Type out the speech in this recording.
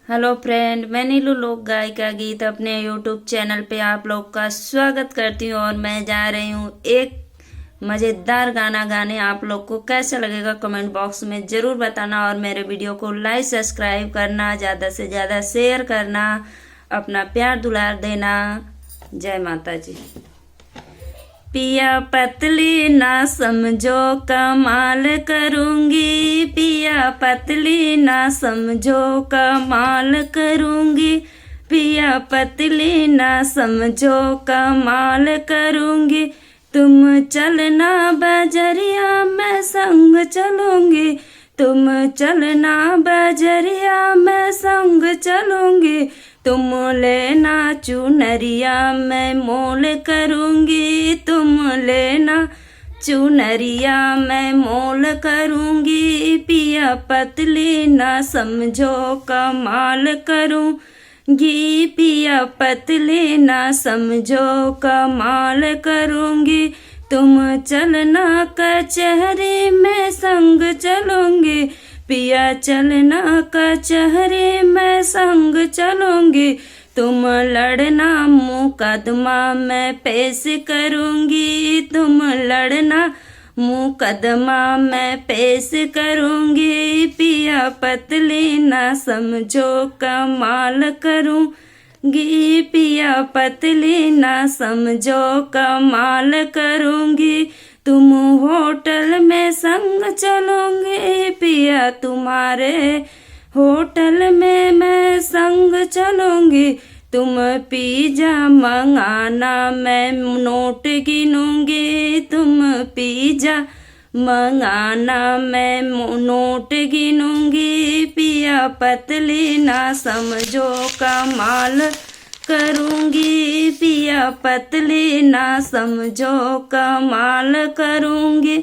Hello friend, मैं नीलू लोक गायिका गीत अपने यूट्यूब चैनल पे आप लोग का स्वागत करती हूँ। और मैं जा रही हूँ एक मज़ेदार गाना गाने। आप लोग को कैसा लगेगा कमेंट बॉक्स में ज़रूर बताना, और मेरे वीडियो को लाइक सब्सक्राइब करना, ज़्यादा से ज़्यादा शेयर करना, अपना प्यार दुलार देना। जय माता जी। पिया पतली ना समझो कमाल करूंगी, पिया पतली ना समझो कमाल करूंगी, पिया पतली ना समझो कमाल करूंगी। तुम चलना बजरिया मैं संग चलूंगी, तुम चलना बजरिया मैं संग चलूंगी। तुम लेना चुनरिया मैं मोल करूंगी, तुम लेना चुनरिया मैं मोल करूंगी। पिया पतली ना समझो कमाल करूंगी, पिया पतली ना समझो कमाल करूंगी। तुम चलना कचहरी में संग चलूंगी, पिया चलना कचहरी में संग चलूंगी। तुम लड़ना मुकदमा मैं पेश करूंगी, तुम लड़ना मुकदमा मैं पेश करूंगी। पिया पतली ना समझो कमाल करूंगी, पिया पतली ना समझो कमाल करूंगी। तुम होटल में संग चलोगे, पिया तुम्हारे होटल में मैं संग चलूंगी। तुम पिज्जा मंगाना मैं नोट गिनूंगी, तुम पिज्जा मंगाना मैं नोट गिनूंगी। पिया पतली ना समझो कमाल करूंगी, पिया पतली ना समझो कमाल करूंगी।